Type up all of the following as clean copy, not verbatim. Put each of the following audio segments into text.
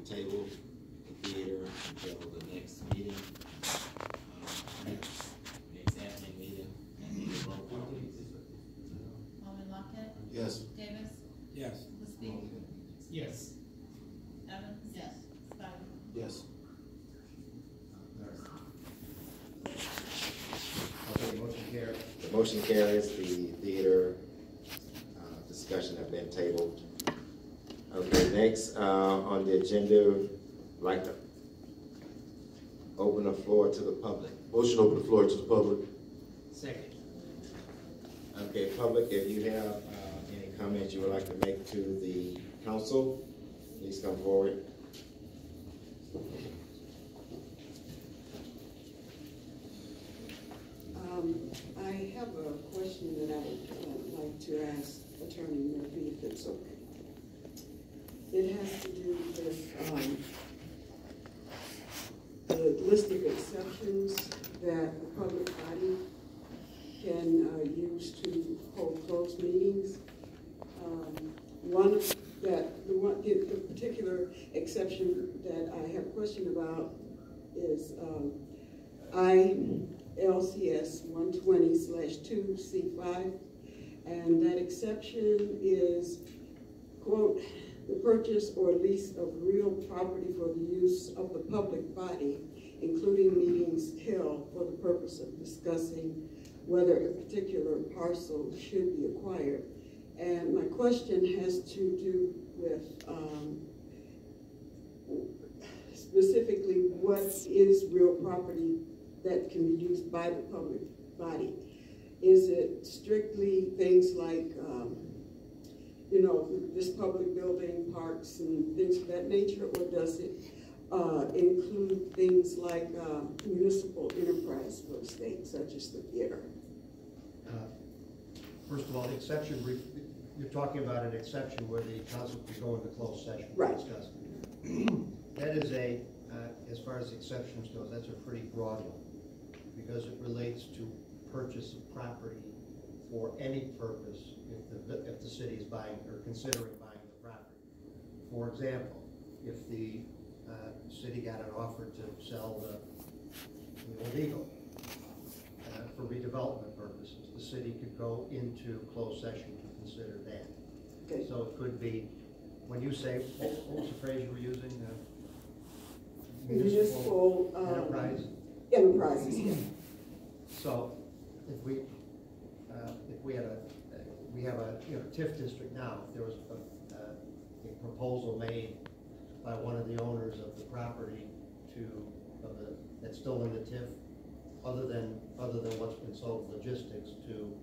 table the theater until the next meeting, next afternoon meeting. Roll call, please. Alderman Lockett? Yes. Davis? Yes. Lispy? Yes. Evans? Yes. Spider? Yes. Okay, motion carries. The motion carries. The theater discussion have been tabled. Okay, next on the agenda, I'd like to open the floor to the public. Motion to open the floor to the public. Second. Okay, public, if you have any comments you would like to make to the council, please come forward. I have a question that I would like to ask Attorney Murphy, if it's okay. It has to do with the list of exceptions that the public body can use to hold closed meetings. The particular exception that I have a question about is ILCS 120/2C5, and that exception is, quote, the purchase or lease of real property for the use of the public body, including meetings held for the purpose of discussing whether a particular parcel should be acquired. And my question has to do with specifically what is real property that can be used by the public body. Is it strictly things like, this public building, parks, and things of that nature, or does it include things like municipal enterprise real estate, such as the theater? First of all, the exception, you're talking about an exception where the council could go into closed session. Right. Discuss. That is as far as exceptions goes, that's a pretty broad one, because it relates to purchase of property for any purpose if the city is buying or considering buying the property. For example, if the city got an offer to sell the Old Eagle for redevelopment purposes, the city could go into closed session to consider that. Okay. So it could be, when you say, what was the phrase you were using? Municipal enterprise? Enterprises, yeah. So if we have a TIF district now, if there was a proposal made by one of the owners of the property that's still in the TIF, other than what's been sold logistics, to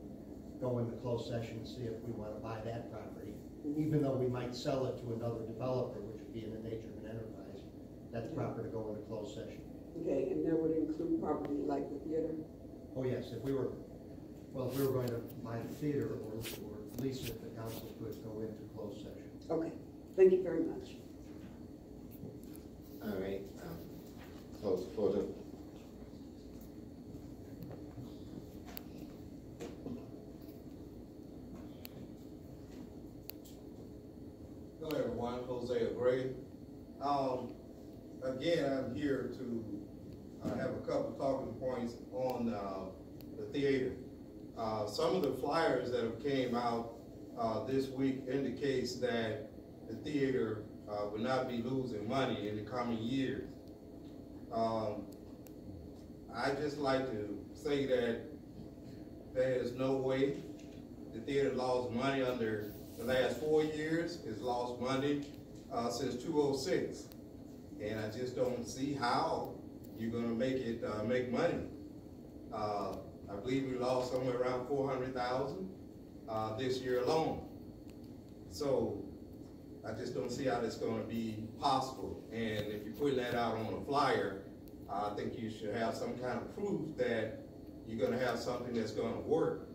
go into closed session and see if we want to buy that property, even though we might sell it to another developer, which would be in the nature of an enterprise, that's proper to go into closed session. Okay, and that would include property like the theater? Oh yes, if we were going to buy the theater or lease it, the council could go into closed session. Okay, thank you very much. All right, close the floor to. Hello everyone, Hosea Gray. Again, I'm here to have a couple talking points on the theater. Some of the flyers that have came out this week indicates that the theater will not be losing money in the coming years. I just like to say that there is no way the theater lost money under the last 4 years. It's lost money since 2006. And I just don't see how you're going to make it make money. I believe we lost somewhere around $400,000 this year alone. So I just don't see how that's going to be possible. And if you're putting that out on a flyer, I think you should have some kind of proof that you're going to have something that's going to work.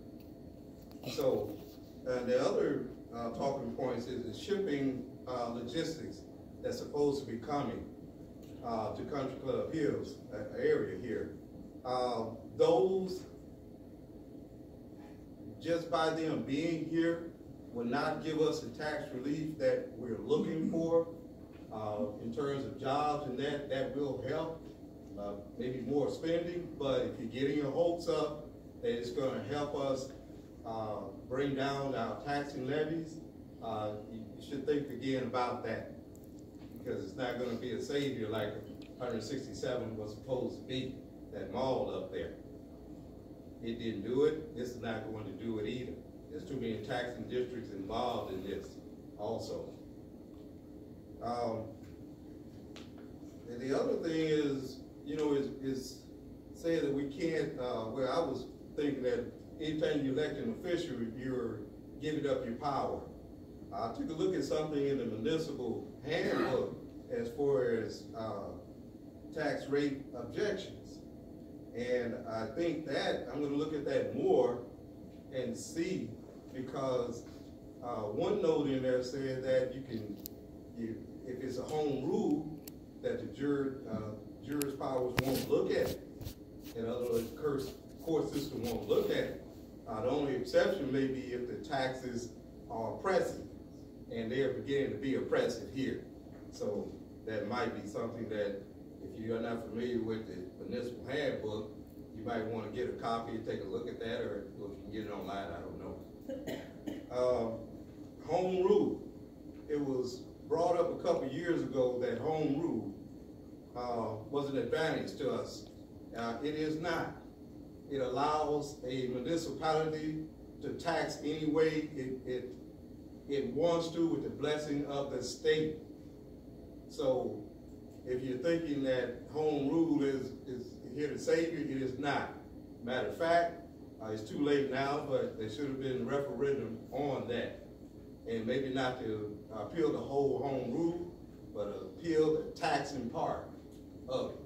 So the other talking points is the shipping logistics that's supposed to be coming to Country Club Hills area here. Those, just by them being here, will not give us the tax relief that we're looking for. in terms of jobs and that will help, maybe more spending, but if you're getting your hopes up that it's gonna help us bring down our taxing levies, you should think again about that, because it's not gonna be a savior like 167 was supposed to be, that mall up there. It didn't do it, this is not going to do it either. There's too many taxing districts involved in this also. And the other thing is, you know, is saying that we can't, well, I was thinking that anytime you elect an official, you're giving up your power. I took a look at something in the municipal handbook as far as tax rate objections. And I think that, I'm gonna look at that more and see, because one note in there said that if it's a home rule, that the jurors' powers won't look at it. In other words, court system won't look at it. The only exception may be if the taxes are oppressive, and they're beginning to be oppressive here. So that might be something that, if you are not familiar with the municipal handbook, you might want to get a copy and take a look at that, or if you can get it online, I don't know. Home rule. It was brought up a couple years ago that home rule was an advantage to us. It is not. It allows a municipality to tax any way it wants to with the blessing of the state. So if you're thinking that home rule is here to save you, it is not. Matter of fact, it's too late now, but there should have been a referendum on that. And maybe not to appeal the whole home rule, but appeal the taxing part of it.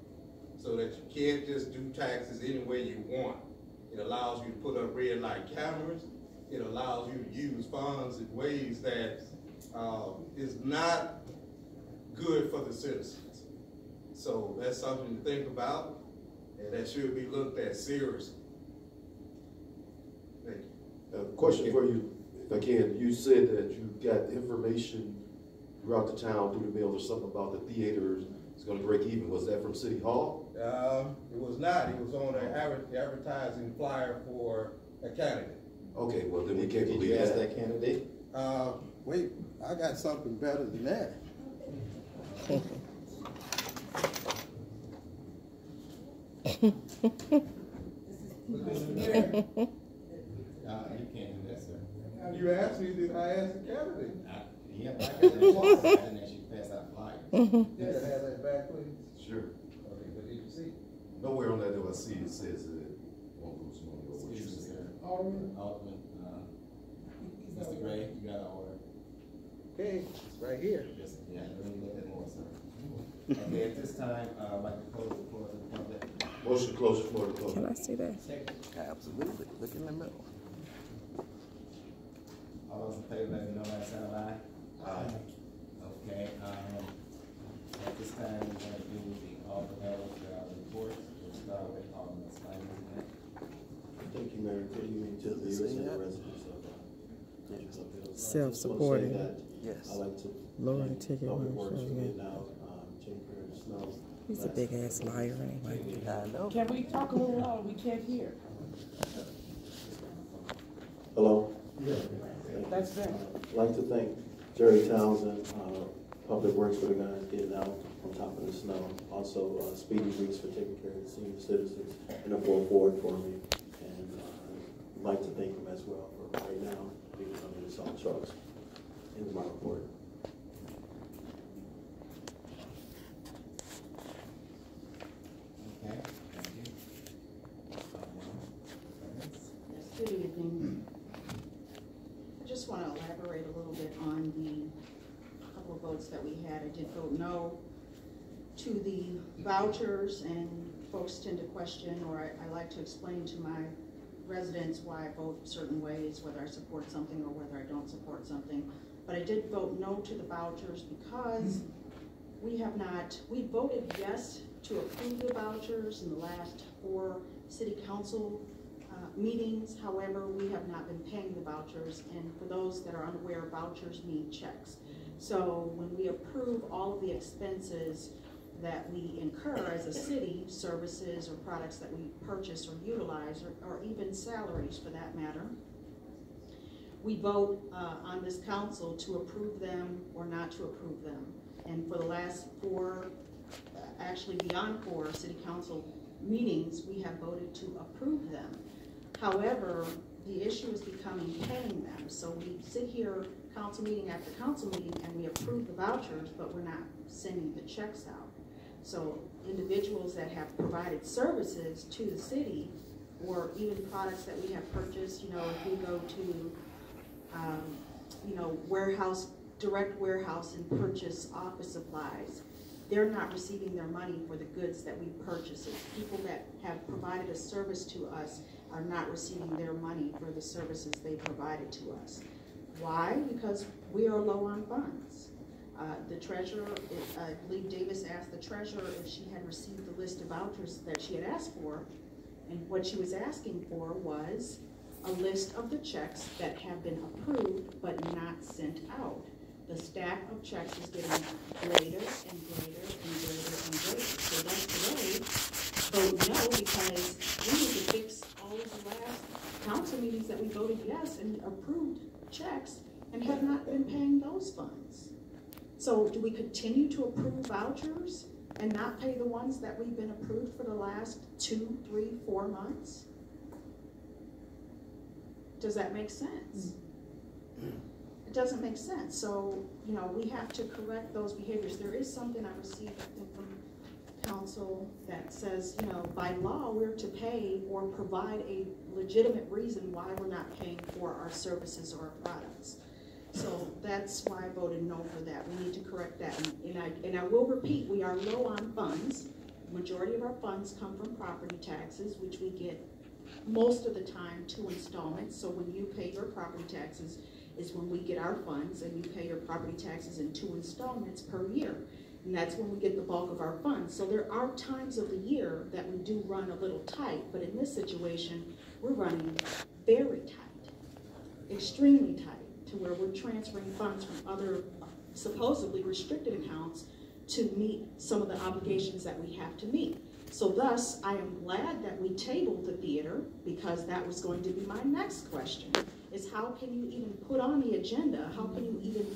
So that you can't just do taxes any way you want. It allows you to put up red light cameras. It allows you to use funds in ways that is not good for the citizens. So that's something to think about, and that should be looked at seriously. Thank you. Question for you, if I can. You said that you got information throughout the town through the mail or something about the theaters is going to break even. Was that from City Hall? It was not. It was on the advertising flyer for a candidate. Okay, well then we can't Did believe you ask that. that candidate? Wait, I got something better than that. You can't do that, sir. You asked me, did I ask the candidate? Yeah, but I got that, and then she passed out flyers. Did I have that back, please? Sure. Okay, but did you see? Nowhere on that do I see it says that it won't lose money or what you Excuse me, said. sir. Alderman. Alderman, Mr. Gray, you got an order. Okay, it's right here. Yes, yeah, let me look at more, sir. Okay, at this time, I'd like to close the floor to the public. Motion to close the floor to the Can public. I see that? Absolutely. Look in the middle. All those in favor, let me know by sign of aye. Aye. Okay, at this time, we're going to do the alderman reports. We'll start with Alderman Snyder. Thank you, Mayor. Good evening to the viewers and the residents of Self-supporting. Yes. I like to Lowering thank ticket Public when it Works shows for me. getting out, Jennifer Snow. He's a big ass liar anyway. I know. Can we talk a little louder? We can't hear. Hello? That's them. I'd like to thank Jerry Townsend, Public Works for the guys getting out on top of the snow. Also, Speedy Reese for taking care of the senior citizens and the 4-4 for me. And I'd like to thank them as well for right now being under the salt trucks. Here's my report. Okay, thank you. Yes, good evening. I just want to elaborate a little bit on the couple of votes that we had. I did vote no to the vouchers, and folks tend to question, or I like to explain to my residents why I vote certain ways, whether I support something or whether I don't support something. But I did vote no to the vouchers because we voted yes to approve the vouchers in the last 4 city council meetings. However, we have not been paying the vouchers, and for those that are unaware, vouchers mean checks. So when we approve all of the expenses that we incur as a city, services or products that we purchase or utilize, or even salaries for that matter, we vote on this council to approve them or not to approve them. And for the last 4, actually beyond 4 city council meetings, we have voted to approve them. However, the issue is becoming paying them. So we sit here council meeting after council meeting and we approve the vouchers, but we're not sending the checks out. So individuals that have provided services to the city, or even products that we have purchased, you know, if we go to, you know, direct warehouse and purchase office supplies, they're not receiving their money for the goods that we purchase. People that have provided a service to us are not receiving their money for the services they provided to us. Why? Because we are low on funds. The treasurer, I believe Davis asked the treasurer if she had received the list of vouchers that she had asked for, and what she was asking for was a list of the checks that have been approved but not sent out. The stack of checks is getting greater and greater and greater and greater. So that's today, vote no, because we need to fix all of the last council meetings that we voted yes and approved checks and have not been paying those funds. So do we continue to approve vouchers and not pay the ones that we've been approved for the last 2, 3, 4 months? Does that make sense? It doesn't make sense. So, you know, we have to correct those behaviors. There is something I received, I think, from council that says, you know, by law, we're to pay or provide a legitimate reason why we're not paying for our services or our products. So that's why I voted no for that. We need to correct that. And I will repeat, we are low on funds. The majority of our funds come from property taxes, which we get most of the time 2 installments. So when you pay your property taxes is when we get our funds, and you pay your property taxes in 2 installments per year. And that's when we get the bulk of our funds. So there are times of the year that we do run a little tight, but in this situation, we're running very tight, extremely tight, to where we're transferring funds from other supposedly restricted accounts to meet some of the obligations that we have to meet. So thus, I am glad that we tabled the theater, because that was going to be my next question, is how can you even put on the agenda, how can you even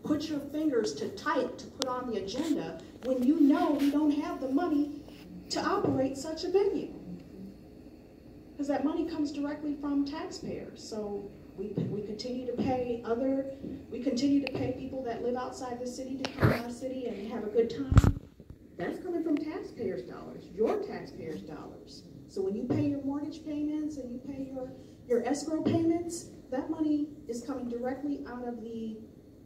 put your fingers to type to put on the agenda when you know you don't have the money to operate such a venue? Because that money comes directly from taxpayers. So we continue to pay people that live outside the city to come to our city and have a good time. That's coming from taxpayers' dollars, your taxpayers' dollars. So when you pay your mortgage payments and you pay your escrow payments, that money is coming directly out of the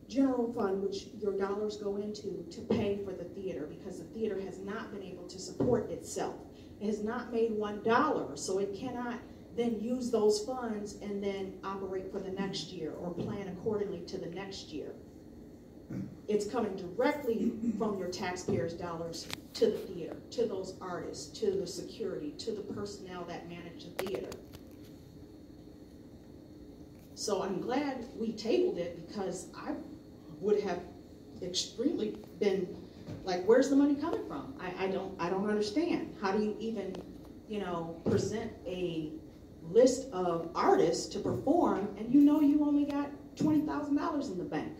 general fund, which your dollars go into to pay for the theater, because the theater has not been able to support itself. It has not made $1, so it cannot then use those funds and then operate for the next year or plan accordingly to the next year. It's coming directly from your taxpayers' dollars to the theater, to those artists, to the security, to the personnel that manage the theater. So I'm glad we tabled it, because I would have extremely been like, where's the money coming from? I don't understand. How do you even, you know, present a list of artists to perform and you know you only got $20,000 in the bank?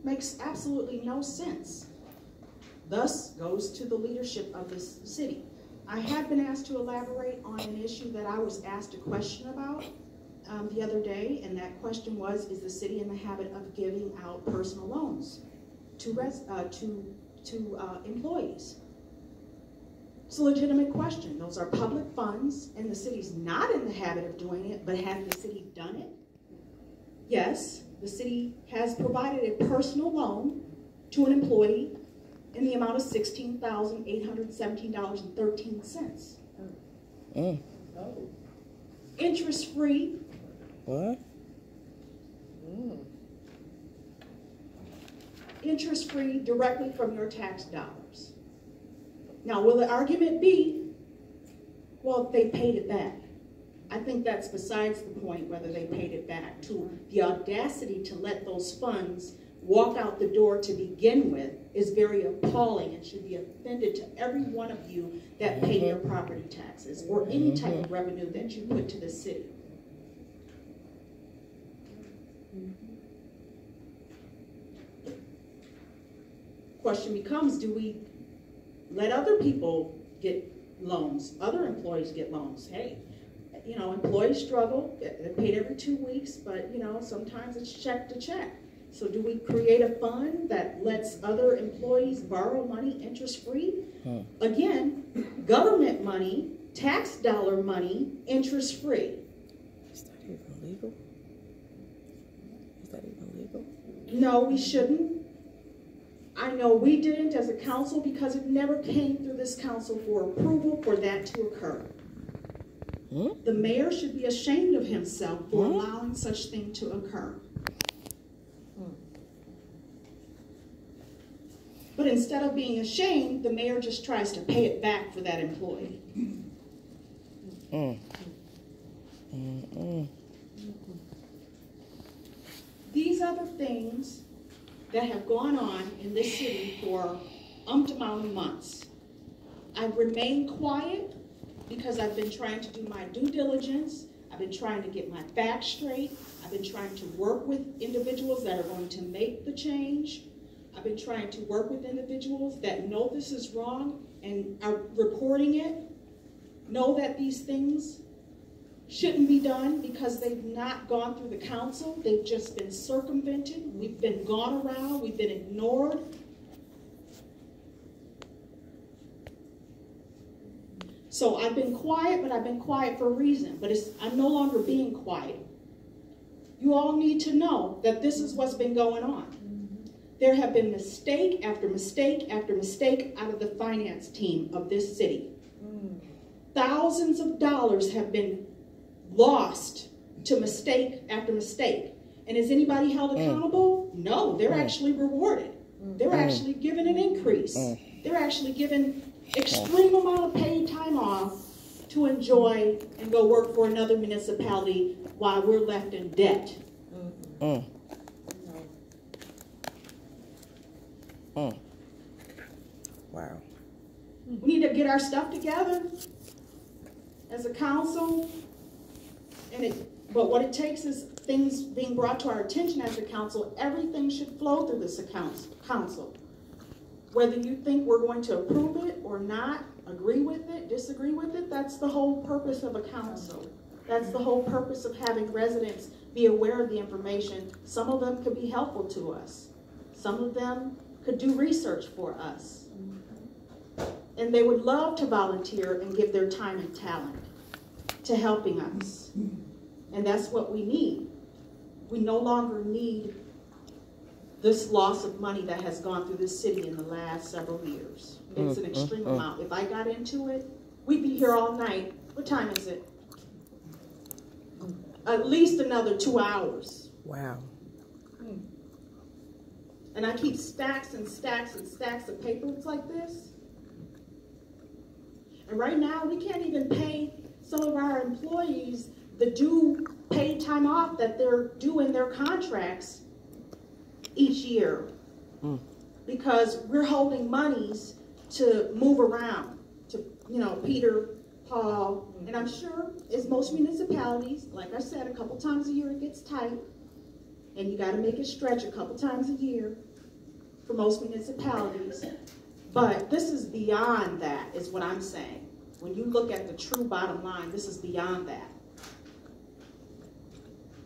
Makes absolutely no sense. Thus goes to the leadership of this city. I have been asked to elaborate on an issue that I was asked a question about the other day, and that question was, is the city in the habit of giving out personal loans to employees? It's a legitimate question. Those are public funds, and the city's not in the habit of doing it, but has the city done it? Yes, the city has provided a personal loan to an employee in the amount of $16,817.13. Oh. Interest-free. What? Interest-free directly from your tax dollars. Now, will the argument be, well, they paid it back? I think that's besides the point whether they paid it back. To the audacity to let those funds walk out the door to begin with is very appalling and should be offended to every one of you that pay your property taxes or any type of revenue that you put to the city. Question becomes, do we let other people get loans, other employees get loans? Hey, you know, employees struggle, they're paid every 2 weeks, but you know, sometimes it's check to check. So do we create a fund that lets other employees borrow money interest-free? Again, government money, tax dollar money, interest-free. Is that even legal? Is that even legal? No, we shouldn't. I know we didn't as a council because it never came through this council for approval for that to occur. The mayor should be ashamed of himself for allowing such thing to occur. But instead of being ashamed, the mayor just tries to pay it back for that employee. These are the things that have gone on in this city for amount of months. I've remained quiet because I've been trying to do my due diligence. I've been trying to get my facts straight. I've been trying to work with individuals that are going to make the change. I've been trying to work with individuals that know this is wrong and are reporting it, know that these things shouldn't be done because they've not gone through the council. They've just been circumvented. We've been gone around. We've been ignored. So I've been quiet, but I've been quiet for a reason. But I'm no longer being quiet. You all need to know that this is what's been going on. There have been mistake after mistake after mistake out of the finance team of this city. Thousands of dollars have been lost to mistake after mistake. And is anybody held accountable? No, they're actually rewarded. They're actually given an increase. They're actually given extreme amount of paid time off to enjoy and go work for another municipality while we're left in debt. Wow. We need to get our stuff together as a council. But what it takes is things being brought to our attention as a council. Everything should flow through this council. Whether you think we're going to approve it or not, agree with it, disagree with it, that's the whole purpose of a council. That's the whole purpose of having residents be aware of the information. Some of them could be helpful to us. Some of them could do research for us. And they would love to volunteer and give their time and talent to helping us. And that's what we need. We no longer need this loss of money that has gone through this city in the last several years. It's an extreme amount. If I got into it, we'd be here all night. What time is it? At least another 2 hours. Wow. And I keep stacks and stacks and stacks of papers like this. And right now, we can't even pay some of our employees the due paid time off that they're due in their contracts each year. Because we're holding monies to move around to, you know, Peter, Paul, and I'm sure as most municipalities, like I said, a couple times a year it gets tight. And you got to make it stretch a couple times a year for most municipalities. But this is beyond that, is what I'm saying. When you look at the true bottom line, this is beyond that.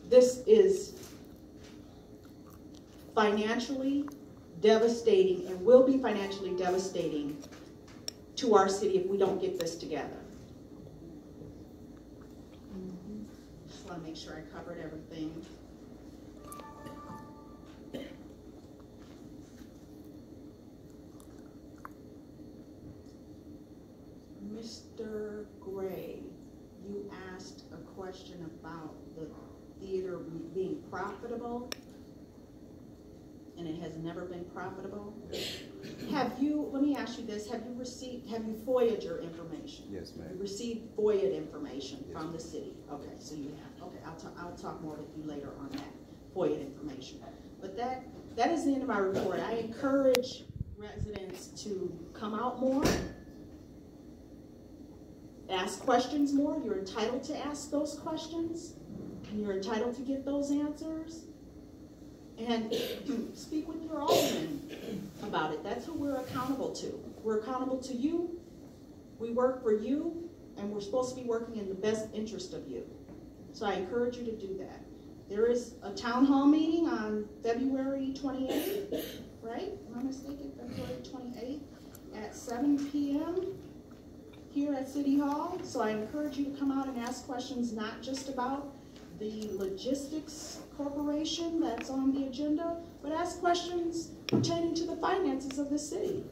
This is financially devastating and will be financially devastating to our city if we don't get this together. Just want to make sure I covered everything. Mr. Gray, you asked a question about the theater being profitable, and it has never been profitable. let me ask you this, have you FOIA'd your information? Yes, ma'am. You received FOIA'd information Yes, from ma'am. the city? Okay, so you have, okay, I'll talk more with you later on that, FOIA'd information. But that is the end of my report. I encourage residents to come out more, ask questions more. You're entitled to ask those questions, and you're entitled to get those answers. And speak with your alderman about it. That's who we're accountable to. We're accountable to you. We work for you, and we're supposed to be working in the best interest of you. So I encourage you to do that. There is a town hall meeting on February 28th, right? Am I mistaken? February 28th at 7 p.m. here at City Hall. So I encourage you to come out and ask questions, not just about the logistics corporation that's on the agenda, but ask questions pertaining to the finances of the city.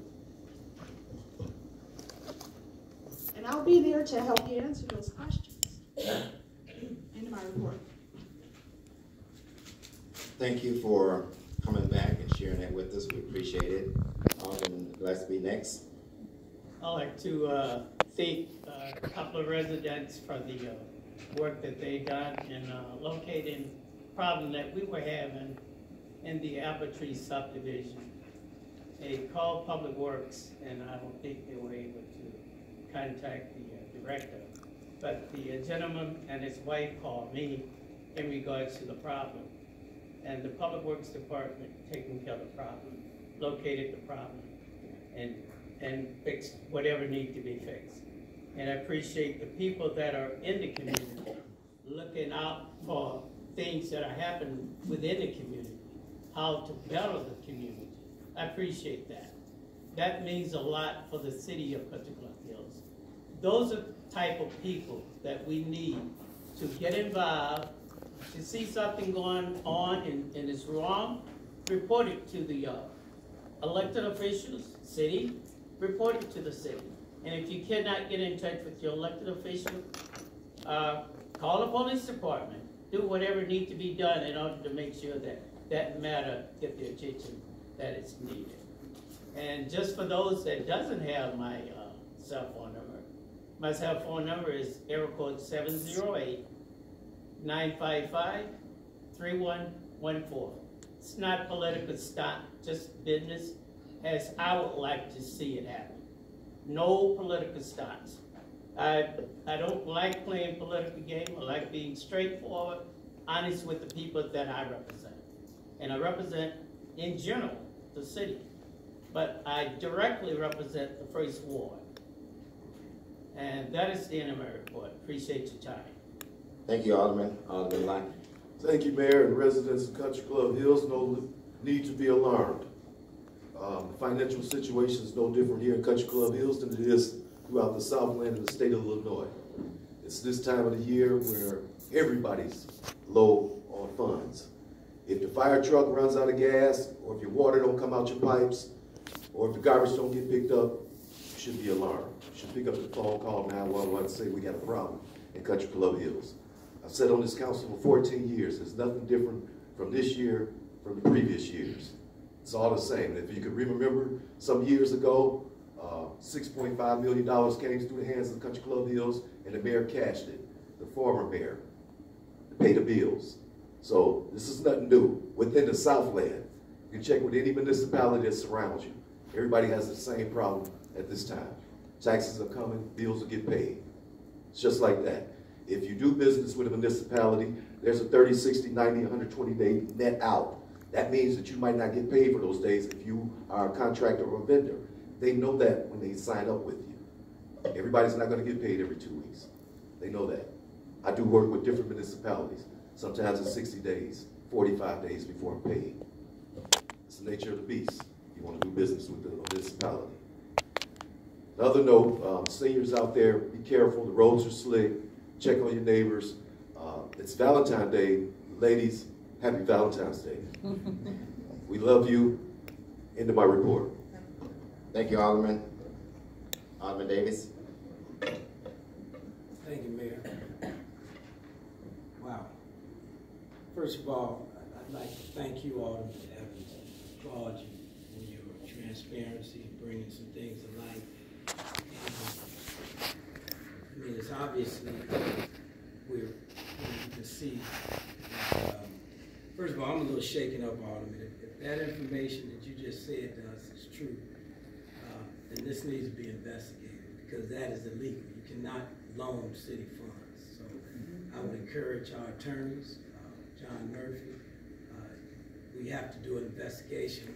And I'll be there to help you answer those questions. End of my report. Thank you for coming back and sharing that with us. We appreciate it. Alderman Gillespie next. I'd like to thank a couple of residents for the work that they done in locating the problem that we were having in the Apple Tree subdivision. They called Public Works, and I don't think they were able to contact the director. But the gentleman and his wife called me in regards to the problem. And the Public Works Department taking care of the problem, located the problem, and fixed whatever needs to be fixed. And I appreciate the people that are in the community looking out for things that are happening within the community, how to better the community. I appreciate that. That means a lot for the city of Country Club Hills. Those are the type of people that we need to get involved. To see something going on and it's wrong, report it to the elected officials, city, report it to the city. And if you cannot get in touch with your elected official, call the police department. Do whatever needs to be done in order to make sure that that matter get the attention that it's needed. And just for those that doesn't have my cell phone number, my cell phone number is area code 708-955-3114. It's not political stunt, just business as I would like to see it happen. No political stunts. I don't like playing political game. I like being straightforward, honest with the people that I represent. And I represent, in general, the city. But I directly represent the First Ward. And that is the end of my report. Appreciate your time. Thank you, Alderman. Alderman Lockett. Thank you, Mayor, and residents of Country Club Hills. No need to be alarmed. Financial situation is no different here in Country Club Hills than it is throughout the Southland and the state of Illinois. It's this time of the year where everybody's low on funds. If the fire truck runs out of gas, or if your water don't come out your pipes, or if the garbage don't get picked up, you should be alarmed. You should pick up the phone, call 911 and say we got a problem in Country Club Hills. I've sat on this council for 14 years. There's nothing different from this year from the previous years. It's all the same. And if you could remember, some years ago, $6.5 million came through the hands of the Country Club Hills, and the mayor cashed it, the former mayor, to pay the bills. So this is nothing new. Within the Southland, you can check with any municipality that surrounds you. Everybody has the same problem at this time. Taxes are coming, bills will get paid. It's just like that. If you do business with a municipality, there's a 30, 60, 90, 120-day net out. That means that you might not get paid for those days if you are a contractor or a vendor. They know that when they sign up with you. Everybody's not going to get paid every 2 weeks. They know that. I do work with different municipalities. Sometimes it's 60 days, 45 days before I'm paid. It's the nature of the beast. You want to do business with the municipality. Another note, seniors out there, be careful. The roads are slick. Check on your neighbors. It's Valentine's Day. Ladies, happy Valentine's Day. We love you. End of my report. Thank you, Alderman. Alderman Davis. Thank you, Mayor. Wow. First of all, I'd like to thank you, Alderman Evans, and applaud you for your transparency, bringing some things to light. I mean, it's obviously you can see. First of all, I'm a little shaken up, Alderman. If that information that you just said to us is true, then this needs to be investigated because that is illegal. You cannot loan city funds. So I would encourage our attorneys, John Murphy, we have to do an investigation.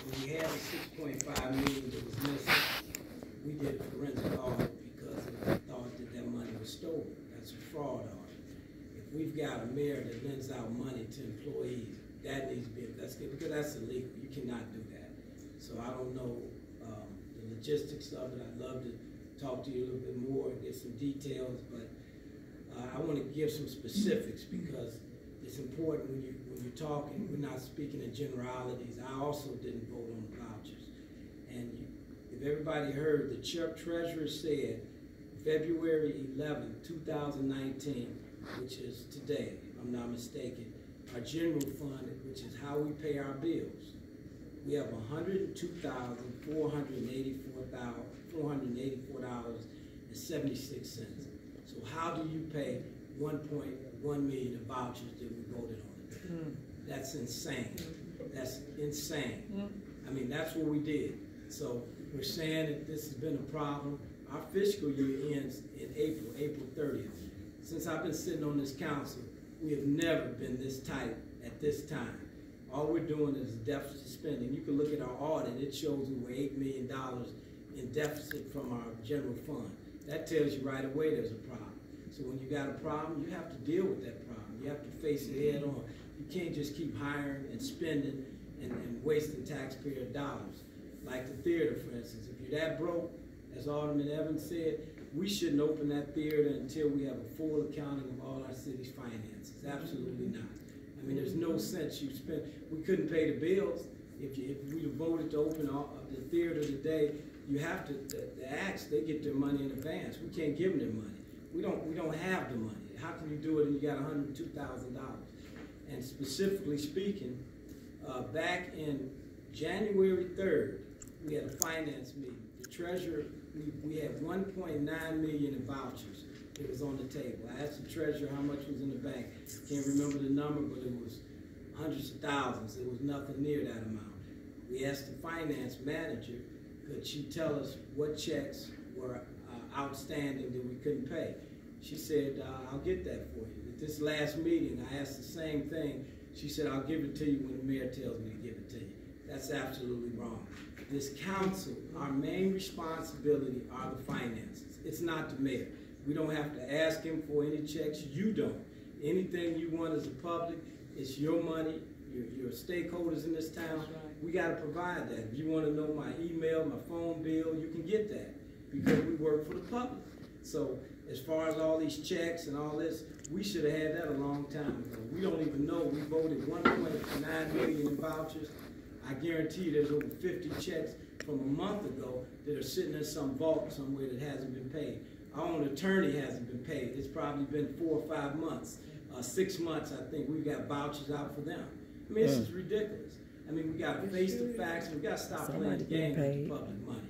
When we had the $6.5 million that was missing, we did a forensic audit because we thought that money was stolen. That's a fraud audit. If we've got a mayor that lends out money to employees, that needs to be investigated because that's illegal. You cannot do that. So I don't know the logistics of it. I'd love to talk to you a little bit more and get some details, but I want to give some specifics because it's important when you're talking, we're not speaking in generalities. I also didn't vote on the vouchers. And if everybody heard, the treasurer said February 11, 2019, which is today, if I'm not mistaken, our general fund, which is how we pay our bills, we have $102,484.76. So how do you pay 1.1 million in vouchers that we voted on? That's insane. That's insane. I mean, that's what we did. So we're saying that this has been a problem. Our fiscal year ends in April 30th. Since I've been sitting on this council, we have never been this tight at this time. All we're doing is deficit spending. You can look at our audit, it shows we were $8 million in deficit from our general fund. That tells you right away there's a problem. So when you got a problem, you have to deal with that problem. You have to face it head on. You can't just keep hiring and spending and wasting taxpayer dollars. Like the theater, for instance. If you're that broke, as Alderman Evans said, we shouldn't open that theater until we have a full accounting of all our city's finances. Absolutely not. I mean, there's no sense you spend. We couldn't pay the bills. If we voted to open the theater today, you have to, the acts, they get their money in advance. We can't give them their money. We don't have the money. How can you do it and you got $102,000? And specifically speaking, back in January 3rd, we had a finance meeting. The treasurer, we had 1.9 million in vouchers that was on the table. I asked the treasurer how much was in the bank. Can't remember the number, but it was hundreds of thousands. It was nothing near that amount. We asked the finance manager, could she tell us what checks were outstanding that we couldn't pay? She said, I'll get that for you. At this last meeting, I asked the same thing. She said, I'll give it to you when the mayor tells me to give it to you. That's absolutely wrong. This council, our main responsibility are the finances. It's not the mayor. We don't have to ask him for any checks. You don't. Anything you want as a public, it's your money, your stakeholders in this town. We got to provide that. If you want to know my email, my phone bill, you can get that because we work for the public. So as far as all these checks and all this, we should have had that a long time ago. We don't even know. We voted 1.9 million in vouchers. I guarantee you there's over 50 checks from a month ago that are sitting in some vault somewhere that hasn't been paid. Our own attorney hasn't been paid. It's probably been 4 or 5 months. 6 months, I think, we've got vouchers out for them. I mean, this is ridiculous. I mean, we got to face the facts, and we got to stop playing the game with public money.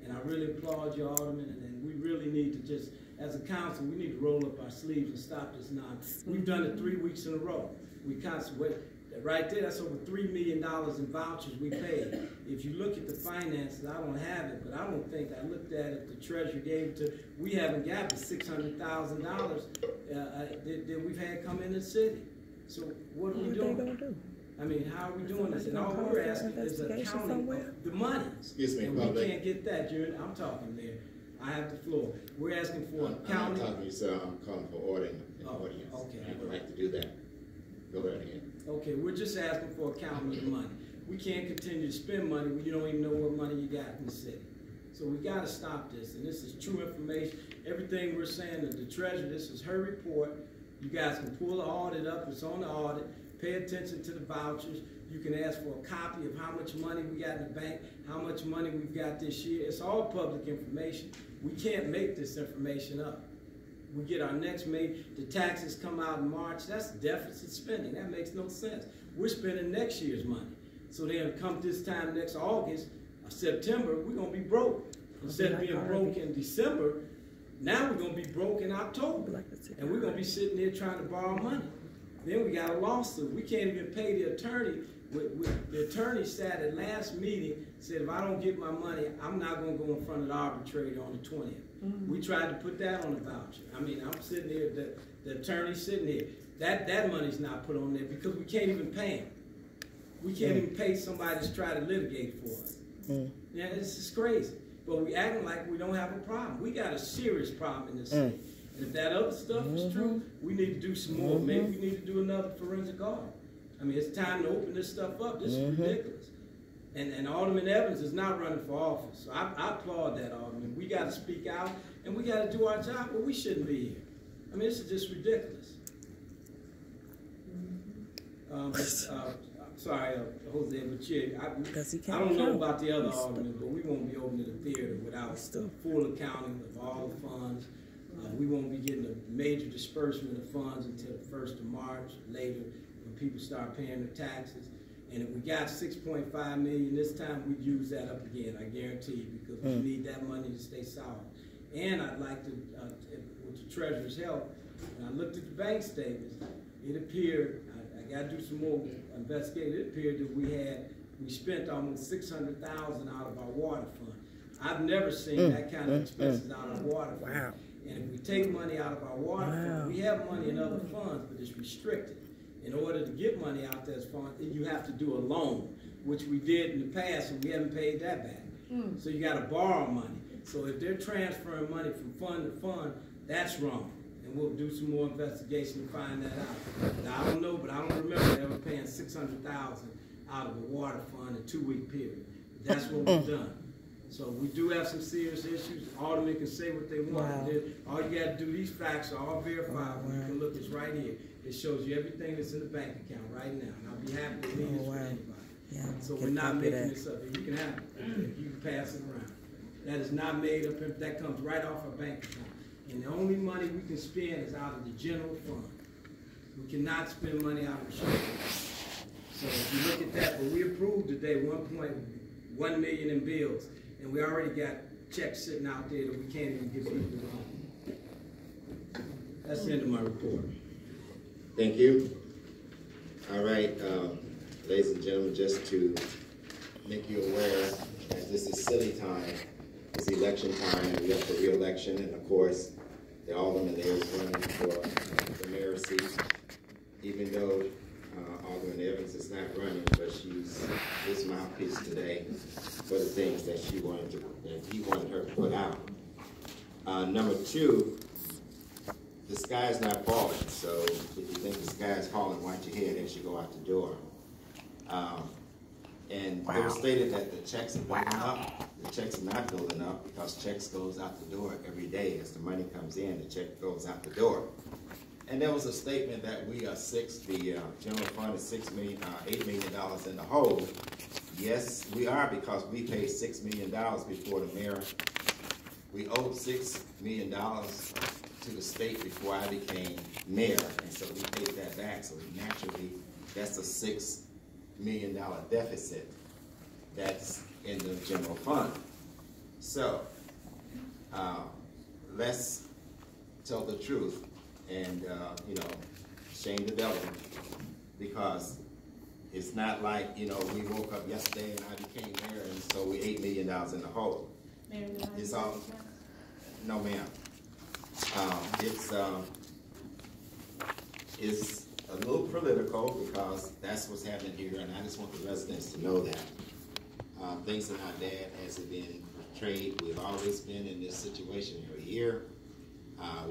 And I really applaud you, Alderman, and we really need to just, as a council, we need to roll up our sleeves and stop this nonsense. We've done it 3 weeks in a row. We constantly, right there, that's over $3 million in vouchers we paid. If you look at the finances, I don't have it, but I don't think, I looked at it, the treasurer gave it to, we haven't got the $600,000 that we've had come in the city. So what are we doing? What are they gonna do? I mean, how are we doing this? And all we're asking is accounting of the money. Excuse me, and we can't get that, Jared. I'm talking there. I have the floor. We're asking for accounting. I'm not talking to you, sir. I'm calling for order in the audience. Okay. I would like to do that. Go right ahead. Okay, we're just asking for accounting of the money. We can't continue to spend money when you don't even know what money you got in the city. So we got to stop this, and this is true information. Everything we're saying to the treasurer, this is her report. You guys can pull the audit up. It's on the audit. Pay attention to the vouchers. You can ask for a copy of how much money we got in the bank, how much money we've got this year. It's all public information. We can't make this information up. We get our next the taxes come out in March. That's deficit spending. That makes no sense. We're spending next year's money. So then come this time next August, September, we're gonna be broke. Instead of being broke in December, now we're gonna be broke in October. And we're gonna be sitting there trying to borrow money. Then we got a lawsuit. We can't even pay the attorney. The attorney sat at last meeting, said if I don't get my money, I'm not gonna go in front of the arbitrator on the 20th. We tried to put that on the voucher. I mean, I'm sitting here, the attorney's sitting here. That money's not put on there because we can't even pay him. We can't even pay somebody that's trying to litigate for us. Yeah, this is crazy. But we acting like we don't have a problem. We got a serious problem in this city. And if that other stuff is true, we need to do some more. Maybe we need to do another forensic audit. I mean, it's time to open this stuff up. This is ridiculous. And Alderman Evans is not running for office. So I applaud that, Alderman. We got to speak out, and we got to do our job, but we shouldn't be here. I mean, this is just ridiculous. Sorry, Jose, but yeah, I don't know about the other aldermen, but we won't be opening the theater without full accounting of all the funds. We won't be getting a major disbursement of funds until the 1st of March, later, when people start paying their taxes. And if we got $6.5 million this time, we'd use that up again, I guarantee you, because we need that money to stay solid. And I'd like to, with the treasurer's help, when I looked at the bank statements, it appeared, I got to do some more investigating, it appeared that we spent almost $600,000 out of our water fund. I've never seen that kind of expenses out of our water fund. Wow. And if we take money out of our water fund, we have money in other funds, but it's restricted. In order to get money out of those funds, you have to do a loan, which we did in the past, and we haven't paid that back. So you got to borrow money. So if they're transferring money from fund to fund, that's wrong. And we'll do some more investigation to find that out. Now, I don't know, but I don't remember ever paying $600,000 out of the water fund in a 2-week period. That's what we've done. So we do have some serious issues. Aldermen can say what they want. All you got to do, these facts are all verifiable. You can look, it's right here. It shows you everything that's in the bank account right now. And I'll be happy to leave this with anybody. So we're not making this up. You can have it. You can pass it around. That is not made up. That comes right off our bank account. And the only money we can spend is out of the general fund. We cannot spend money out of the short fund. So if you look at that, but we approved today $1.1 million in bills. And we already got checks sitting out there that we can't even give people the money. That's the end of my report. Thank you. All right, ladies and gentlemen, just to make you aware, as this is silly time, it's election time, and we have for re-election, and of course, the alderman there is running for the mayor's seat, even though Alderman Evans is not running, but she's his mouthpiece today for the things that he wanted her to put out. Number 2, the sky is not falling, so if you think the sky is falling, why don't you hear it as you go out the door? And it was stated that the checks are building up. The checks are not building up because checks goes out the door every day. As the money comes in, the check goes out the door. And there was a statement that we are the general fund is $8 million in the hole. Yes, we are, because we paid $6 million before the mayor. We owed $6 million to the state before I became mayor, and so we paid that back. So naturally, that's a $6 million deficit that's in the general fund. So let's tell the truth and shame the devil, because it's not like we woke up yesterday and I became mayor and so we $8 million in the hole. Mayor, It's all no, ma'am. It's a little political because that's what's happening here, and I just want the residents to know that. Things are not bad as it been portrayed. We've always been in this situation every year.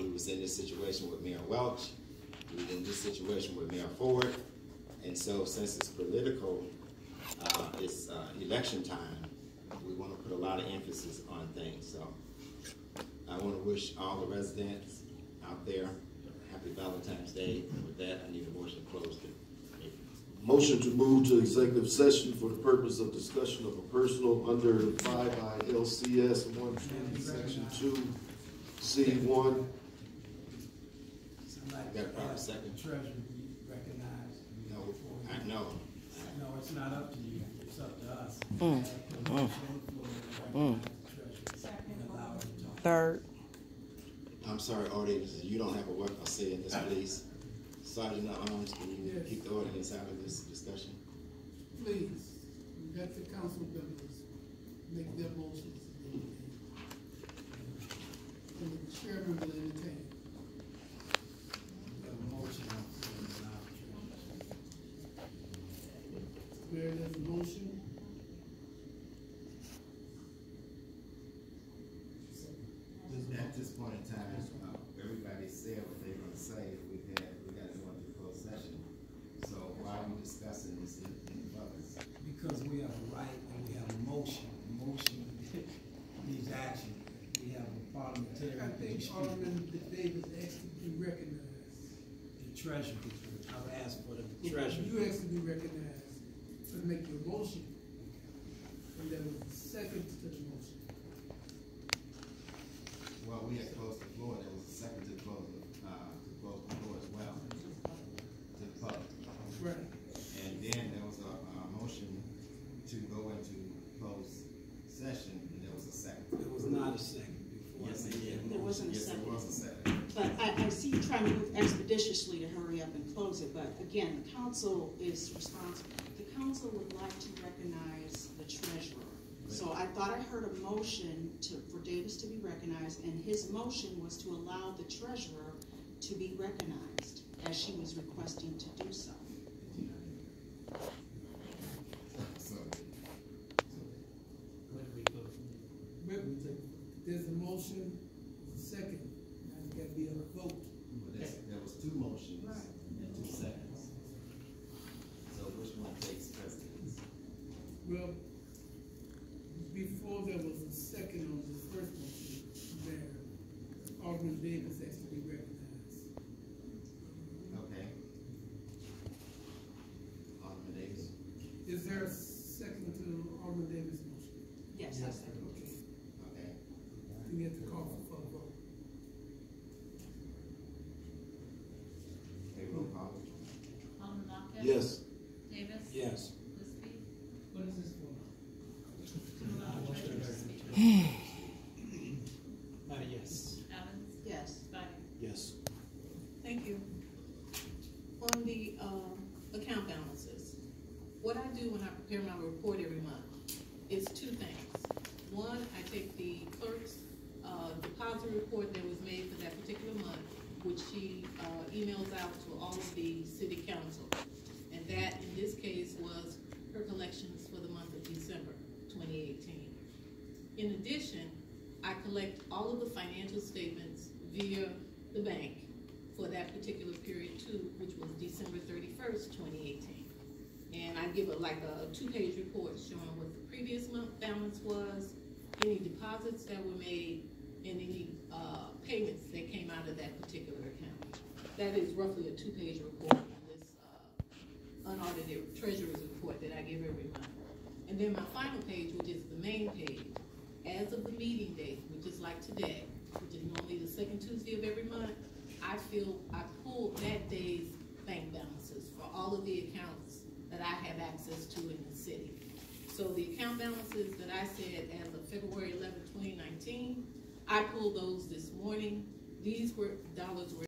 We was in this situation with Mayor Welch. We were in this situation with Mayor Ford. And so since it's political, it's election time, we want to put a lot of emphasis on things. So I want to wish all the residents out there happy Valentine's Day. And with that, I need a motion to close the meeting. Motion to move to executive session for the purpose of discussion of a personal under 5 ILCS 120 section 2C1. Got a proper second? Treasurer be recognized. No, I know. No, it's not up to you. It's up to us. Third. I'm sorry, audience, you don't have a say in this, please. Sergeant at Arms, can you keep the audience out of this discussion? Please, let the council members make their motions. And the chairman will entertain. Where there's a motion, At this point in time, everybody said what they're gonna say. We got to go into closed session. So why are we discussing this in public? Because we have a right and we have a motion. A motion needs action. We have a parliamentary. I think Alderman Davis asked to be recognized. The treasurer, I would ask for the treasurer. You asked to be recognized to make your motion. And there was a second to the motion. Well, we had closed the floor. There was a second to close the floor as well to the public. Right. And then there was a motion to go into closed session, and there was a second. There was not a second before. Yes, it did. There wasn't a Yes, second. there was a second. But I see you trying to move expeditiously to hurry up and close it, but again, the council is responsible. The council would like to recognize the treasurer. So I thought I heard a motion for Davis to be recognized, and his motion was to allow the treasurer to be recognized, as she was requesting to do so. There's a motion, second, now there's got to be a vote. There was two motions and 2 seconds. So which one takes precedence? Well, before there was a second on the first motion, there, Alderman Davis has to be recognized. Okay. Alderman Davis. Is there a second to Alderman Davis' motion? Yes, I second. Okay. Okay. You have to call for a vote. Okay, roll call. Alderman Lockett. Yes. Davis. Yes. Lisby. What is this for? To allow the treasurer to speak. Yes. Evans. Yes. Spivey. Yes. Thank you. On the account balances, what I do when I prepare my report every month is 2 things. One, I take the clerk's deposit report that was made for that particular month, which she emails out to all of the city council. And that, in this case, was her collections for the month of December 2018. In addition, I collect all of the financial statements via the bank for that particular period too, which was December 31st, 2018. And I give a 2-page report showing what the previous month balance was, any deposits that were made, and any payments that came out of that particular account. That is roughly a 2-page report on this unaudited treasurer's report that I give every month. And then my final page, which is the main page, as of the meeting date, which is like today, which is normally the second Tuesday of every month, I pull that day's bank balances for all of the accounts that I have access to in the city. So the account balances that I said as of February 11, 2019, I pulled those this morning. These dollars were